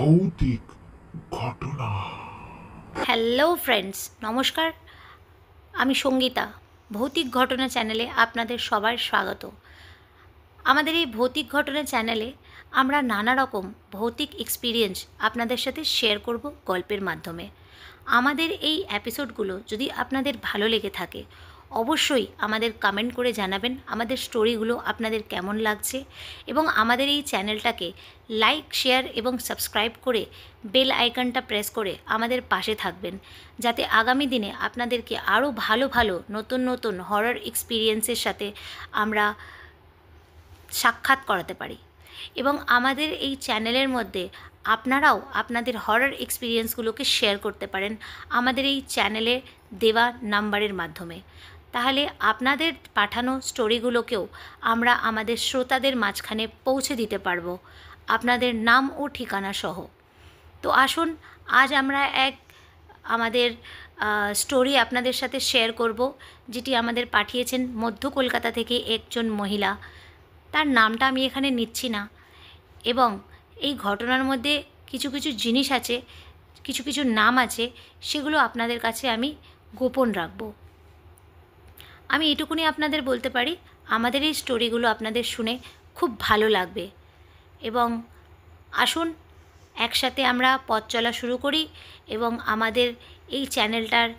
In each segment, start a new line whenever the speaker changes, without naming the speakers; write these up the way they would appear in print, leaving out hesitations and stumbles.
ভৌতিক ঘটনা।
Hello friends, নমস্কার। আমি সঙ্গীতা। ভৌতিক ঘটনা চ্যানেলে আপনাদের সবার স্বাগত। আমাদের এই ভৌতিক ঘটনা চ্যানেলে আমরা নানা রকম ভৌতিক এক্সপিরিয়েন্স আপনাদের সাথে শেয়ার করব গল্পের মাধ্যমে। আমাদের এই এপিসোডগুলো যদি আপনাদের ভালো লেগে থাকে, অবশ্যই আমাদের কমেন্ট করে জানাবেন আমাদের স্টোরিগুলো আপনাদের কেমন লাগছে, এবং আমাদের এই চ্যানেলটাকে লাইক, শেয়ার এবং সাবস্ক্রাইব করে বেল আইকনটা প্রেস করে আমাদের পাশে থাকবেন, যাতে আগামী দিনে আপনাদেরকে আরও ভালো ভালো নতুন নতুন হরর এক্সপিরিয়েন্সের সাথে আমরা সাক্ষাৎ করাতে পারি। এবং আমাদের এই চ্যানেলের মধ্যে আপনারাও আপনাদের হরর এক্সপিরিয়েন্সগুলোকে শেয়ার করতে পারেন আমাদের এই চ্যানেলে দেওয়া নাম্বারের মাধ্যমে। তাহলে আপনাদের পাঠানো স্টোরিগুলোকেও আমরা আমাদের শ্রোতাদের মাঝখানে পৌঁছে দিতে পারবো, আপনাদের নাম ও ঠিকানা সহ। তো আসুন, আজ আমরা আমাদের স্টোরি আপনাদের সাথে শেয়ার করব, যেটি আমাদের পাঠিয়েছেন মধ্য কলকাতা থেকে একজন মহিলা। তার নামটা আমি এখানে নিচ্ছি না, এবং এই ঘটনার মধ্যে কিছু কিছু জিনিস আছে, কিছু কিছু নাম আছে, সেগুলো আপনাদের কাছে আমি গোপন রাখব। আমি এটুকুনি আপনাদের বলতে পারি, আমাদের এই স্টোরিগুলো আপনাদের শুনে খুব ভালো লাগবে। এবং আসুন, একসাথে আমরা পথ চলা শুরু করি, এবং আমাদের এই চ্যানেলটার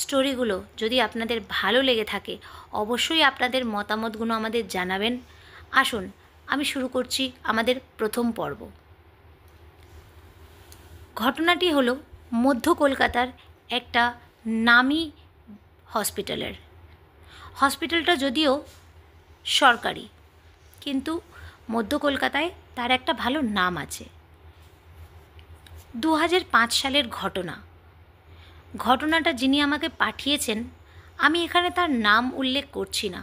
স্টোরিগুলো যদি আপনাদের ভালো লেগে থাকে, অবশ্যই আপনাদের মতামতগুলো আমাদের জানাবেন। আসুন, আমি শুরু করছি আমাদের প্রথম পর্ব। ঘটনাটি হলো মধ্য কলকাতার একটা নামী হসপিটালের। হসপিটালটা যদিও সরকারি, কিন্তু মধ্য কলকাতায় তার একটা ভালো নাম আছে। 2005 সালের ঘটনাটা যিনি আমাকে পাঠিয়েছেন, আমি এখানে তার নাম উল্লেখ করছি না।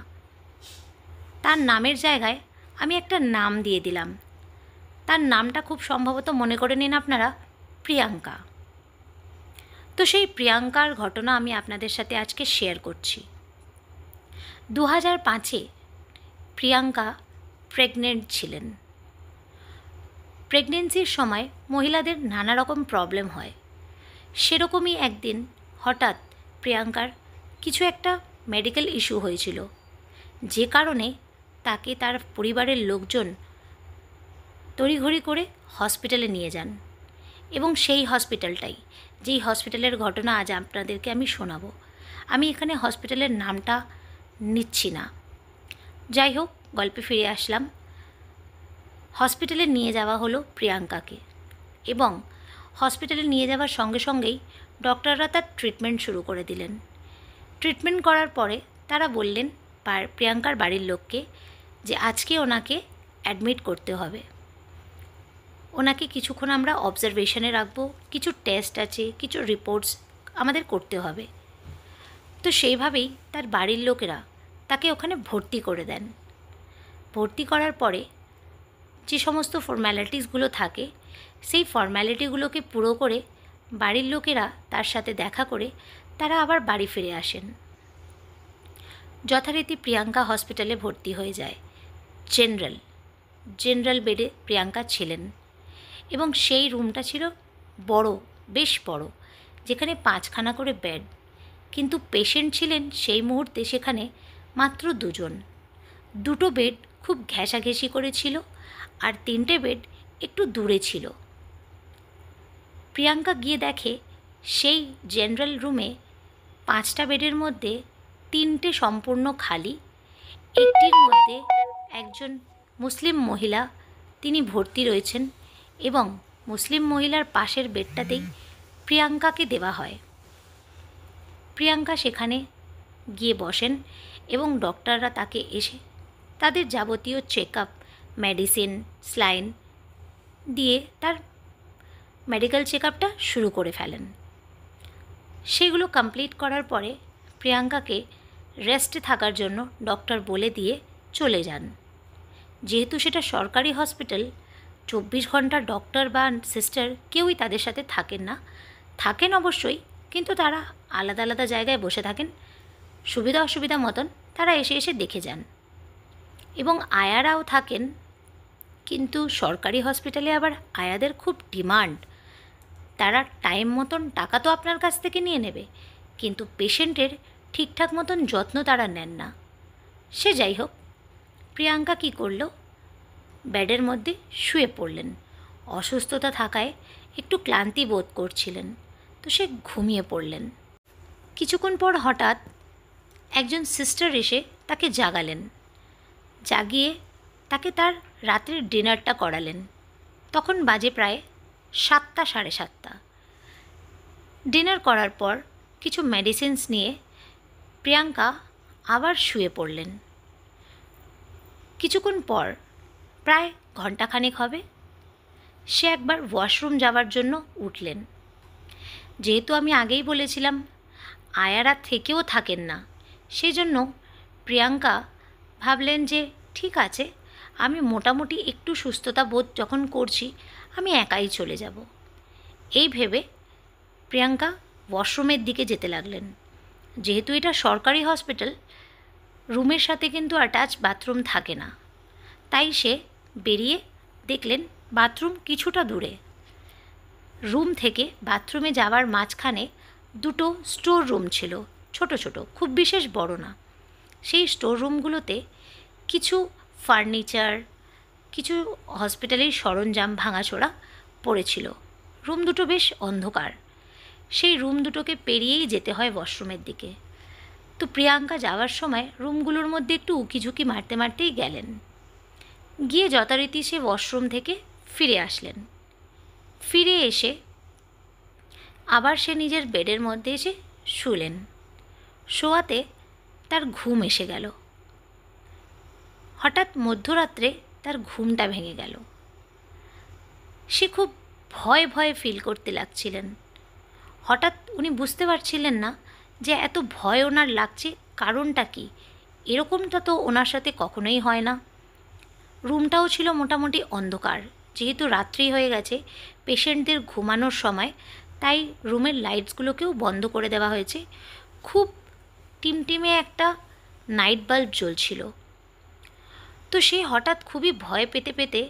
তার নামের জায়গায় আমি একটা নাম দিয়ে দিলাম। তার নামটা খুব সম্ভবত মনে করে নিন আপনারা, প্রিয়াঙ্কা। তো সেই প্রিয়াঙ্কার ঘটনা আমি আপনাদের সাথে আজকে শেয়ার করছি। 2005-এ প্রিয়াঙ্কা প্রেগনেন্ট ছিলেন। প্রেগনেন্সির সময় মহিলাদের নানা রকম প্রবলেম হয়। সেরকমই একদিন হঠাৎ প্রিয়াঙ্কার কিছু একটা মেডিকেল ইস্যু হয়েছিল, যে কারণে তাকে তার পরিবারের লোকজন তড়িঘড়ি করে হসপিটালে নিয়ে যান। এবং সেই হসপিটালটাই, যেই হসপিটালের ঘটনা আজ আপনাদেরকে আমি শোনাবো। আমি এখানে হসপিটালের নামটা নিচ্ছি না। যাই হোক, গল্পে ফিরে আসলাম। হসপিটালে নিয়ে যাওয়া হলো প্রিয়াঙ্কাকে, এবং হসপিটালে নিয়ে যাওয়ার সঙ্গে সঙ্গেই ডক্টররা তার ট্রিটমেন্ট শুরু করে দিলেন। ট্রিটমেন্ট করার পরে তারা বললেন প্রিয়াঙ্কার বাড়ির লোককে যে আজকে ওনাকে অ্যাডমিট করতে হবে, ওনাকে কিছুক্ষণ আমরা অবজারভেশনে রাখবো, কিছু টেস্ট আছে, কিছু রিপোর্টস আমাদের করতে হবে। তো সেইভাবেই তার বাড়ির লোকেরা তাকে ওখানে ভর্তি করে দেন। ভর্তি করার পরে যে সমস্ত ফর্ম্যালিটিসগুলো থাকে, সেই ফর্ম্যালিটিগুলোকে পুরো করে বাড়ির লোকেরা তার সাথে দেখা করে তারা আবার বাড়ি ফিরে আসেন। যথারীতি প্রিয়াঙ্কা হসপিটালে ভর্তি হয়ে যায়। জেনারেল বেডে প্রিয়াঙ্কা ছিলেন, এবং সেই রুমটা ছিল বড়, বেশ বড়, যেখানে 5খানা করে বেড। কিন্তু পেশেন্ট ছিলেন সেই মুহূর্তে সেখানে মাত্র 2জন। 2টো বেড খুব ঘেঁষাঘেঁষি করেছিল, আর 3টে বেড একটু দূরে ছিল। প্রিয়াঙ্কা গিয়ে দেখে সেই জেনারেল রুমে 5টা বেডের মধ্যে 3টে সম্পূর্ণ খালি। একটির মধ্যে একজন মুসলিম মহিলা তিনি ভর্তি রয়েছেন, এবং মুসলিম মহিলার পাশের বেডটাতেই প্রিয়াঙ্কাকে দেওয়া হয়। প্রিয়াঙ্কা সেখানে গিয়ে বসেন, এবং ডক্টররা তাকে এসে তাদের যাবতীয় চেক আপ, মেডিসিন, স্লাইন দিয়ে তার মেডিকেল চেক আপটা শুরু করে ফেলেন। সেগুলো কমপ্লিট করার পরে প্রিয়াঙ্কাকে রেস্টে থাকার জন্য ডক্টর বলে দিয়ে চলে যান। যেহেতু সেটা সরকারি হসপিটাল, 24 ঘন্টা ডক্টর বা সিস্টার কেউই তাদের সাথে থাকেন না। থাকেন অবশ্যই, কিন্তু তারা আলাদা আলাদা জায়গায় বসে থাকেন। সুবিধা অসুবিধা মতন তারা এসে এসে দেখে যান। এবং আয়ারাও থাকেন, কিন্তু সরকারি হসপিটালে আবার আয়াদের খুব ডিমান্ড। তারা টাইম মতন টাকা তো আপনার কাছ থেকে নিয়ে নেবে, কিন্তু পেশেন্টের ঠিকঠাক মতন যত্ন তারা নেন না। সে যাই হোক, প্রিয়াঙ্কা কী করলো, বেডের মধ্যে শুয়ে পড়লেন। অসুস্থতা থাকায় একটু ক্লান্তি বোধ করছিলেন, তো সে ঘুমিয়ে পড়লেন। কিছুক্ষণ পর হঠাৎ একজন সিস্টার এসে তাকে জাগালেন। জাগিয়ে তাকে তার রাত্রের ডিনারটা করালেন। তখন বাজে প্রায় 7টা, 7:30। ডিনার করার পর কিছু মেডিসিনস নিয়ে প্রিয়াঙ্কা আবার শুয়ে পড়লেন। কিছুক্ষণ পর, প্রায় ঘণ্টাখানেক হবে, সে একবার ওয়াশরুম যাওয়ার জন্য উঠলেন। যেহেতু আমি আগেই বলেছিলাম আয়ারা থেকেও থাকেন না, সেই জন্য প্রিয়াঙ্কা ভাবলেন যে ঠিক আছে, আমি মোটামুটি একটু সুস্থতা বোধ যখন করছি, আমি একাই চলে যাব। এই ভেবে প্রিয়াঙ্কা ওয়াশরুমের দিকে যেতে লাগলেন। যেহেতু এটা সরকারি হসপিটাল, রুমের সাথে কিন্তু অ্যাটাচ বাথরুম থাকে না, তাই সে বেরিয়ে দেখলেন বাথরুম কিছুটা দূরে। রুম থেকে বাথরুমে যাওয়ার মাঝখানে দুটো স্টোর রুম ছিল, ছোট ছোট, খুব বিশেষ বড় না। সেই স্টোর রুমগুলোতে কিছু ফার্নিচার, কিছু হসপিটালের সরঞ্জাম ভাঙাচোরা পড়েছিল। রুম দুটো বেশ অন্ধকার। সেই রুম দুটোকে পেরিয়েই যেতে হয় ওয়াশরুমের দিকে। তো প্রিয়াঙ্কা যাওয়ার সময় রুমগুলোর মধ্যে একটু উকিঝুঁকি মারতে মারতেই গেলেন। গিয়ে যথারীতি সে ওয়াশরুম থেকে ফিরে আসলেন। ফিরে এসে আবার সে নিজের বেডের মধ্যে এসে শুলেন। শোয়াতে তার ঘুম এসে গেল। হঠাৎ মধ্যরাত্রে তার ঘুমটা ভেঙে গেল। সে খুব ভয় ভয় ফিল করতে লাগছিলেন। হঠাৎ উনি বুঝতে পারছিলেন না যে এত ভয় ওনার লাগছে কারণটা কি। এরকমটা তো ওনার সাথে কখনোই হয় না। রুমটাও ছিল মোটামুটি অন্ধকার। যেহেতু রাত্রি হয়ে গেছে, পেশেন্টদের ঘুমানোর সময়, তাই রুমের লাইটসগুলোকেও বন্ধ করে দেওয়া হয়েছে। খুব টিমটিমে একটা নাইট বাল্ব জ্বলছিল। তো সে হঠাৎ খুবই ভয় পেতে পেতে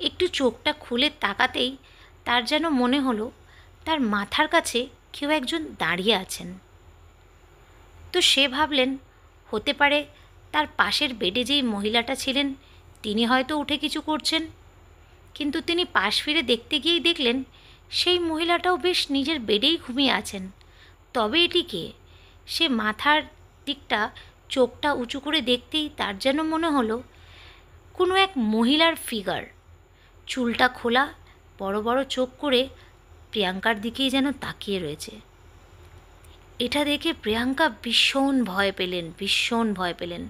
একটু চোখটা খুলে তাকাতেই তার যেন মনে হলো তার মাথার কাছে কেউ একজন দাঁড়িয়ে আছেন। তো সে ভাবলেন হতে পারে তার পাশের বেডে যেই মহিলাটা ছিলেন তিনি হয়তো উঠে কিছু করছেন। কিন্তু তিনি পাশ ফিরে দেখতে গিয়েই দেখলেন সেই মহিলাটাও বেশ নিজের বেডেই ঘুমিয়ে আছেন। তবে এটি কে? সে মাথার দিকটা, চোখটা উঁচু করে দেখতেই তার যেন মনে হলো কোনো এক মহিলার ফিগার, চুলটা খোলা, বড় বড় চোখ করে প্রিয়াঙ্কার দিকেই যেন তাকিয়ে রয়েছে। এটা দেখে প্রিয়াঙ্কা ভীষণ ভয় পেলেন।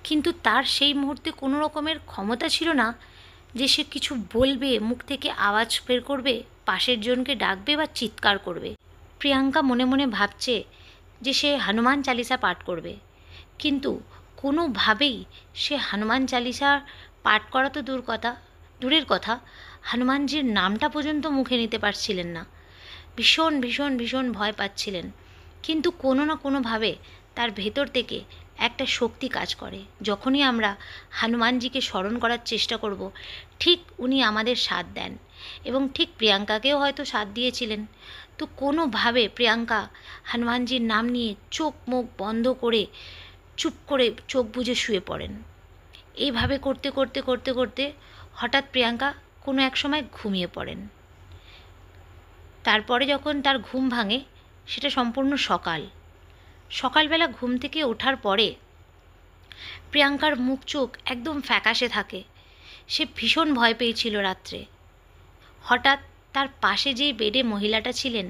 কিন্তু তার সেই মুহূর্তে কোনো রকমের ক্ষমতা ছিল না যে সে কিছু বলবে, মুখ থেকে আওয়াজ বের করবে, পাশের জনকে ডাকবে বা চিৎকার করবে। প্রিয়াঙ্কা মনে মনে ভাবছে যে সে হনুমান চালিসা পাঠ করবে, কিন্তু কোনোভাবেই সে হনুমান চালিসা পাঠ করা তো দূরের কথা, হনুমানজির নামটা পর্যন্ত মুখে নিতে পারছিলেন না। ভীষণ ভয় পাচ্ছিলেন। কিন্তু কোনো না কোনোভাবে তার ভেতর থেকে একটা শক্তি কাজ করে। যখনই আমরা হনুমানজিকে স্মরণ করার চেষ্টা করব, ঠিক উনি আমাদের সাথ দেন, এবং ঠিক প্রিয়াঙ্কাকেও হয়তো সাথ দিয়েছিলেন। তো কোনোভাবে প্রিয়াঙ্কা হনুমানজির নাম নিয়ে চোখ মুখ বন্ধ করে চুপ করে চোখ বুজে শুয়ে পড়েন। এইভাবে করতে হঠাৎ প্রিয়াঙ্কা কোনো এক সময় ঘুমিয়ে পড়েন। তারপরে যখন তার ঘুম ভাঙে, সেটা সম্পূর্ণ সকালবেলা ঘুম থেকে ওঠার পরে প্রিয়াঙ্কার মুখ চোখ একদম ফ্যাকাশে থাকে। সে ভীষণ ভয় পেয়েছিল রাত্রে। হঠাৎ তার পাশে যেই বেডে মহিলাটা ছিলেন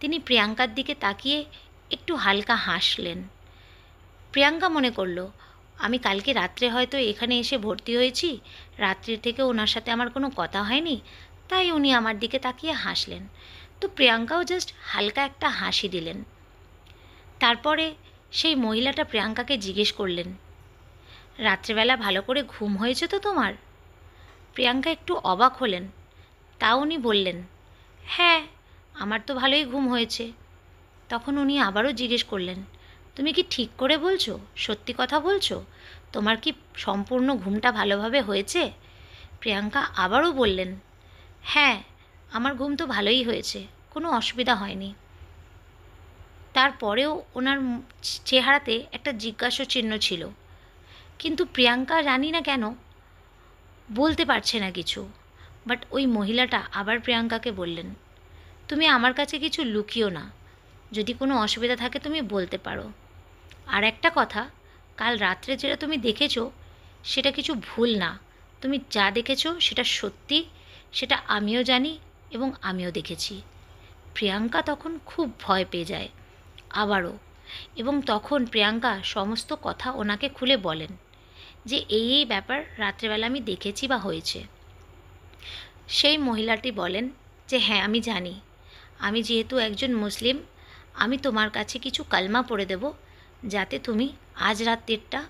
তিনি প্রিয়াঙ্কার দিকে তাকিয়ে একটু হালকা হাসলেন। প্রিয়াঙ্কা মনে করল আমি কালকে রাত্রে হয়তো এখানে এসে ভর্তি হয়েছি, রাত্রির থেকে ওনার সাথে আমার কোনো কথা হয়নি, তাই উনি আমার দিকে তাকিয়ে হাসলেন। তো প্রিয়াঙ্কাও জাস্ট হালকা একটা হাসি দিলেন। তারপরে সেই মহিলাটা প্রিয়াঙ্কাকে জিজ্ঞেস করলেন, রাত্রেবেলা ভালো করে ঘুম হয়েছে তো তোমার? প্রিয়াঙ্কা একটু অবাক হলেন। তাও উনি বললেন, হ্যাঁ, আমার তো ভালোই ঘুম হয়েছে। তখন উনি আবারও জিজ্ঞেস করলেন, তুমি কি ঠিক করে বলছো? সত্যি কথা বলছো? তোমার কি সম্পূর্ণ ঘুমটা ভালোভাবে হয়েছে? প্রিয়াঙ্কা আবারও বললেন, হ্যাঁ, আমার ঘুম তো ভালোই হয়েছে, কোনো অসুবিধা হয়নি। তারপরেও ওনার চেহারাতে একটা জিজ্ঞাসা চিহ্ন ছিল। কিন্তু প্রিয়াঙ্কা জানি না কেন বলতে পারছে না কিছু। বাট ওই মহিলাটা আবার প্রিয়াঙ্কাকে বললেন, তুমি আমার কাছে কিছু লুকিও না, যদি কোনো অসুবিধা থাকে তুমি বলতে পারো। আর একটা কথা, কাল রাত্রে যেটা তুমি দেখেছো সেটা কিছু ভুল না, তুমি যা দেখেছো সেটা সত্যি, সেটা আমিও জানি এবং আমিও দেখেছি। প্রিয়াঙ্কা তখন খুব ভয় পেয়ে যায় আবারও, এবং তখন প্রিয়াঙ্কা সমস্ত কথা ওনাকে খুলে বলেন যে এই ব্যাপার রাত্রেবেলা আমি দেখেছি বা হয়েছে। সেই মহিলাটি বলেন যে হ্যাঁ আমি জানি, আমি যেহেতু একজন মুসলিম, আমি তোমার কাছে কিছু কালমা পড়ে দেব যাতে তুমি আজ রাত্রিটা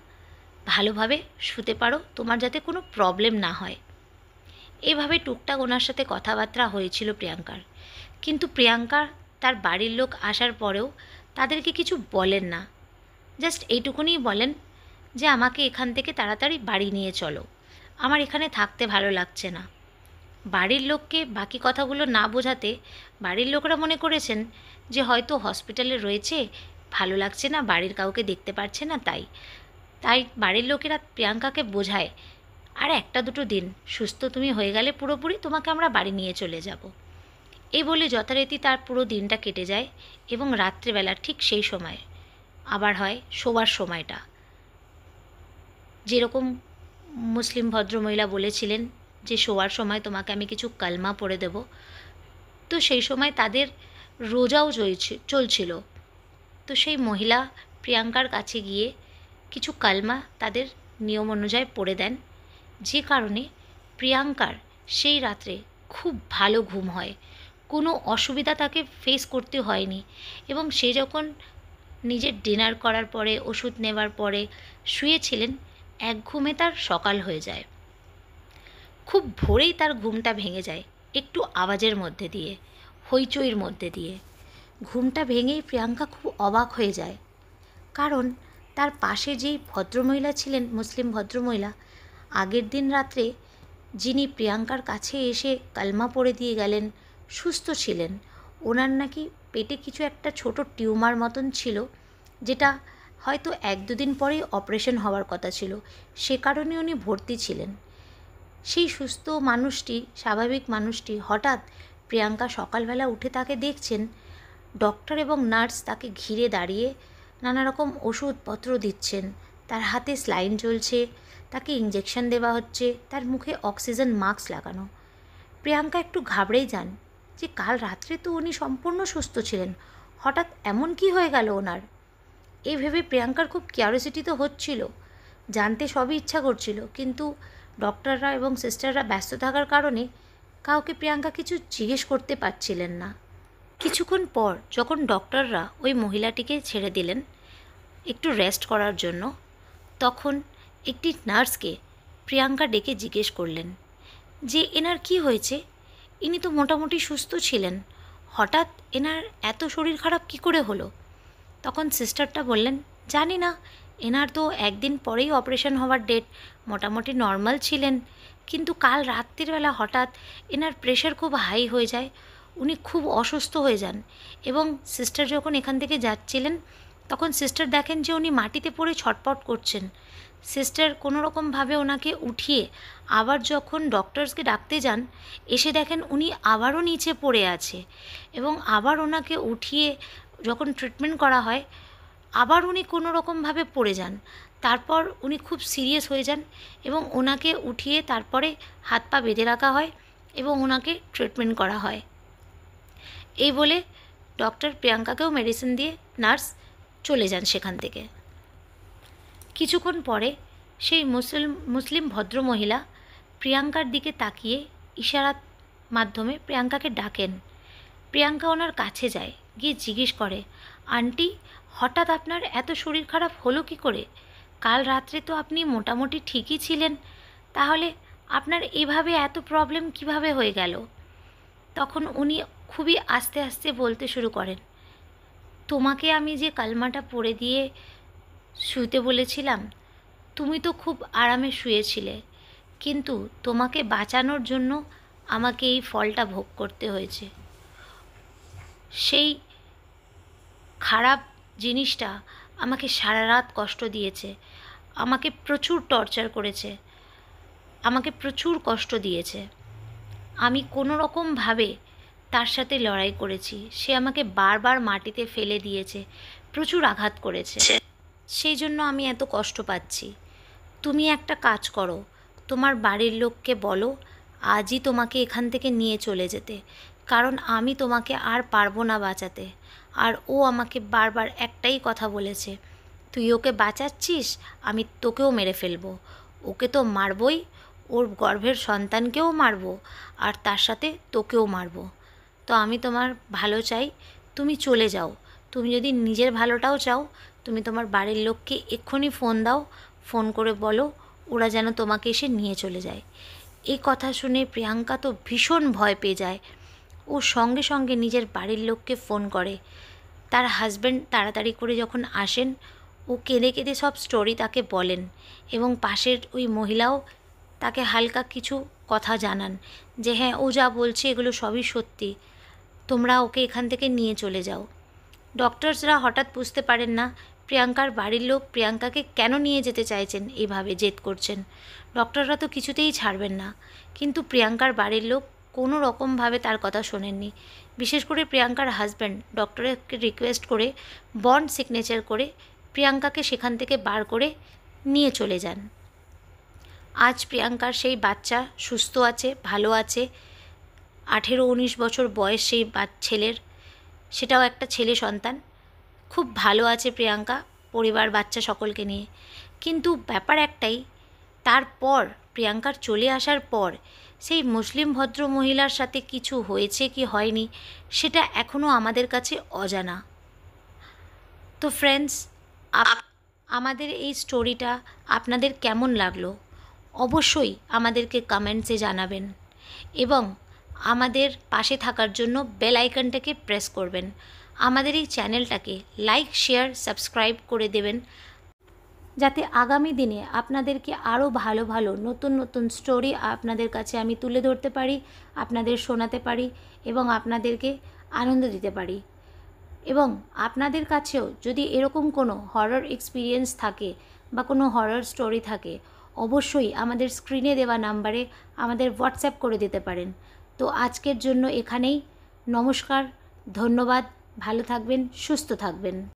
ভালোভাবে শুতে পারো, তোমার যাতে কোনো প্রবলেম না হয়। এভাবে টুকটাক ওনার সাথে কথাবার্তা হয়েছিল প্রিয়াঙ্কার। কিন্তু প্রিয়াঙ্কা তার বাড়ির লোক আসার পরেও তাদেরকে কিছু বলেন না, জাস্ট এইটুকুনি বলেন যে আমাকে এখান থেকে তাড়াতাড়ি বাড়ি নিয়ে চলো, আমার এখানে থাকতে ভালো লাগছে না। বাড়ির লোককে বাকি কথাগুলো না বোঝাতে বাড়ির লোকরা মনে করেছেন যে হয়তো হসপিটালে রয়েছে, ভালো লাগছে না, বাড়ির কাউকে দেখতে পারছে না, তাই তাই বাড়ির লোকেরা প্রিয়াঙ্কাকে বোঝায় আর একটা দুটো দিন সুস্থ তুমি হয়ে গেলে পুরোপুরি তোমাকে আমরা বাড়ি নিয়ে চলে যাব। এই বলে যথারীতি তার পুরো দিনটা কেটে যায় এবং রাত্রেবেলা ঠিক সেই সময় আবার হয় শোবার সময়টা। যেরকম মুসলিম ভদ্রমহিলা বলেছিলেন যে শোয়ার সময় তোমাকে আমি কিছু কালমা পড়ে দেব, তো সেই সময় তাদের রোজাও চলছিল। তো সেই মহিলা প্রিয়াঙ্কার কাছে গিয়ে কিছু কালমা তাদের নিয়ম অনুযায়ী পড়ে দেন, যে কারণে প্রিয়াঙ্কার সেই রাত্রে খুব ভালো ঘুম হয়, কোনো অসুবিধা তাকে ফেস করতে হয়নি। এবং সে যখন নিজের ডিনার করার পরে ওষুধ নেওয়ার পরে শুয়েছিলেন, এক ঘুমে তার সকাল হয়ে যায়। খুব ভোরেই তার ঘুমটা ভেঙে যায়, একটু আওয়াজের মধ্যে দিয়ে, হইচইর মধ্যে দিয়ে। ঘুমটা ভেঙেই প্রিয়াঙ্কা খুব অবাক হয়ে যায়, কারণ তার পাশে যেই ভদ্রমহিলা ছিলেন, মুসলিম ভদ্রমহিলা, আগের দিন রাত্রে যিনি প্রিয়াঙ্কার কাছে এসে কালমা পড়ে দিয়ে গেলেন, সুস্থ ছিলেন, ওনার নাকি পেটে কিছু একটা ছোট টিউমার মতন ছিল, যেটা হয়তো এক দুদিন পরেই অপারেশন হওয়ার কথা ছিল, সে কারণে উনি ভর্তি ছিলেন। সেই সুস্থ মানুষটি, স্বাভাবিক মানুষটি, হঠাৎ প্রিয়াঙ্কা সকালবেলা উঠে তাকে দেখছেন, ডক্টর এবং নার্স তাকে ঘিরে দাঁড়িয়ে নানা রকম ওষুধপত্র দিচ্ছেন, তার হাতে স্লাইন চলছে, তাকে ইঞ্জেকশন দেওয়া হচ্ছে, তার মুখে অক্সিজেন মাস্ক লাগানো। প্রিয়াঙ্কা একটু ঘাবড়েই যান যে কাল রাত্রে তো উনি সম্পূর্ণ সুস্থ ছিলেন, হঠাৎ এমন কি হয়ে গেল ওনার। এই ভেবে প্রিয়াঙ্কার খুব কিউরিওসিটি তো হচ্ছিল, জানতে সবই ইচ্ছা করছিল, কিন্তু ডক্টররা এবং সিস্টাররা ব্যস্ত থাকার কারণে কাউকে প্রিয়াঙ্কা কিছু জিজ্ঞেস করতে পারছিলেন না। কিছুক্ষণ পর যখন ডক্টররা ওই মহিলাটিকে ছেড়ে দিলেন একটু রেস্ট করার জন্য, তখন একটি নার্সকে প্রিয়াঙ্কা ডেকে জিজ্ঞেস করলেন যে এনার কি হয়েছে, ইনি তো মোটামুটি সুস্থ ছিলেন, হঠাৎ এনার এত শরীর খারাপ কি করে হলো। তখন সিস্টারটা বললেন, জানি না, এনার তো একদিন পরেই অপারেশন হওয়ার ডেট, মোটামুটি নর্মাল ছিলেন, কিন্তু কাল রাত্রিবেলা হঠাৎ এনার প্রেশার খুব হাই হয়ে যায়, উনি খুব অসুস্থ হয়ে যান। এবং সিস্টার যখন এখান থেকে যাচ্ছিলেন তখন সিস্টার দেখেন যে উনি মাটিতে পড়ে ছটপট করছেন। সিস্টার কোনো রকমভাবে ওনাকে উঠিয়ে আবার যখন ডক্টরসকে ডাকতে যান, এসে দেখেন উনি আবারও নিচে পড়ে আছে, এবং আবার ওনাকে উঠিয়ে যখন ট্রিটমেন্ট করা হয় আবার উনি কোনো রকমভাবে পড়ে যান। তারপর উনি খুব সিরিয়াস হয়ে যান এবং ওনাকে উঠিয়ে তারপরে হাত পা বেঁধে রাখা হয় এবং ওনাকে ট্রিটমেন্ট করা হয়। এই বলে ডক্টর প্রিয়াঙ্কাকেও মেডিসিন দিয়ে নার্স চলে যান সেখান থেকে। কিছুক্ষণ পরে সেই মুসলিম ভদ্রমহিলা প্রিয়াঙ্কার দিকে তাকিয়ে ইশারার মাধ্যমে প্রিয়াঙ্কাকে ডাকেন। প্রিয়াঙ্কা ওনার কাছে যায়, গিয়ে জিজ্ঞেস করে, আন্টি হঠাৎ আপনার এত শরীর খারাপ হলো কি করে? কাল রাত্রে তো আপনি মোটামুটি ঠিকই ছিলেন, তাহলে আপনার এভাবে এত প্রবলেম কিভাবে হয়ে গেল? তখন উনি খুবই আস্তে আস্তে বলতে শুরু করেন, তোমাকে আমি যে কালমাটা পড়ে দিয়ে শুতে বলেছিলাম, তুমি তো খুব আরামে শুয়েছিলে, কিন্তু তোমাকে বাঁচানোর জন্য আমাকে এই ফলটা ভোগ করতে হয়েছে। সেই খারাপ জিনিসটা আমাকে সারা রাত কষ্ট দিয়েছে, আমাকে প্রচুর টর্চার করেছে, আমাকে প্রচুর কষ্ট দিয়েছে। আমি কোনো রকমভাবে তার সাথে লড়াই করেছি। সে আমাকে বারবার মাটিতে ফেলে দিয়েছে, প্রচুর আঘাত করেছে। সেই জন্য আমি এত কষ্ট পাচ্ছি। তুমি একটা কাজ করো, তোমার বাড়ির লোককে বলো আজই তোমাকে এখান থেকে নিয়ে চলে যেতে, কারণ আমি তোমাকে আর পারবো না বাঁচাতে। আর ও আমাকে বারবার একটাই কথা বলেছে, তুই ওকে বাঁচাচ্ছিস, আমি তোকেও মেরে ফেলবো। ওকে তো মারবই, ওর গর্ভের সন্তানকেও মারবো, আর তার সাথে তোকেও মারবো। তো আমি তোমার ভালো চাই, তুমি চলে যাও। তুমি যদি নিজের ভালোটাও চাও, তুমি তোমার বাড়ির লোককে এক্ষুনি ফোন দাও, ফোন করে বলো ওরা যেন তোমাকে এসে নিয়ে চলে যায়। এই কথা শুনে প্রিয়াঙ্কা তো ভীষণ ভয় পেয়ে যায়। ও সঙ্গে সঙ্গে নিজের বাড়ির লোককে ফোন করে। তার হাজব্যান্ড তাড়াতাড়ি করে যখন আসেন, ও কেঁদে কেঁদে সব স্টোরি তাকে বলেন, এবং পাশের ওই মহিলাও তাকে হালকা কিছু কথা জানান যে হ্যাঁ, ও যা বলছে এগুলো সবই সত্যি, তোমরা ওকে এখান থেকে নিয়ে চলে যাও। ডক্টরসরা হঠাৎ বুঝতে পারেন না প্রিয়াঙ্কার বাড়ির লোক প্রিয়াঙ্কাকে কেন নিয়ে যেতে চাইছেন, এইভাবে জেদ করছেন। ডক্টররা তো কিছুতেই ছাড়বেন না, কিন্তু প্রিয়াঙ্কার বাড়ির লোক কোনো রকমভাবে তার কথা শোনেননি। বিশেষ করে প্রিয়াঙ্কার হাজব্যান্ড ডক্টরকে রিকোয়েস্ট করে বন্ড সিগনেচার করে প্রিয়াঙ্কাকে সেখান থেকে বার করে নিয়ে চলে যান। আজ প্রিয়াঙ্কার সেই বাচ্চা সুস্থ আছে, ভালো আছে। 18-19 বছর বয়স সেই ছেলের, সেটাও একটা ছেলে সন্তান। খুব ভালো আছে প্রিয়াঙ্কা, পরিবার বাচ্চা সকলকে নিয়ে। কিন্তু ব্যাপার একটাই, তারপর প্রিয়াঙ্কার চলে আসার পর সেই মুসলিম ভদ্র মহিলার সাথে কিছু হয়েছে কি হয়নি সেটা এখনও আমাদের কাছে অজানা। তো ফ্রেন্ডস, আমাদের এই স্টোরিটা আপনাদের কেমন লাগলো অবশ্যই আমাদেরকে কমেন্টসে জানাবেন, এবং আমাদের পাশে থাকার জন্য বেল আইকনটাকে প্রেস করবেন। আমাদের এই চ্যানেলটাকে লাইক, শেয়ার, সাবস্ক্রাইব করে দেবেন, যাতে আগামী দিনে আপনাদেরকে আরও ভালো ভালো নতুন নতুন স্টোরি আপনাদের কাছে আমি তুলে ধরতে পারি, আপনাদের শোনাতে পারি, এবং আপনাদেরকে আনন্দ দিতে পারি। এবং আপনাদের কাছেও যদি এরকম কোনো হরর এক্সপিরিয়েন্স থাকে বা কোনো হরর স্টোরি থাকে, অবশ্যই আমাদের স্ক্রিনে দেওয়া নাম্বারে আমাদের হোয়াটসঅ্যাপ করে দিতে পারেন। তো আজকের জন্য এখানেই। নমস্কার, ধন্যবাদ, ভালো থাকবেন, সুস্থ থাকবেন।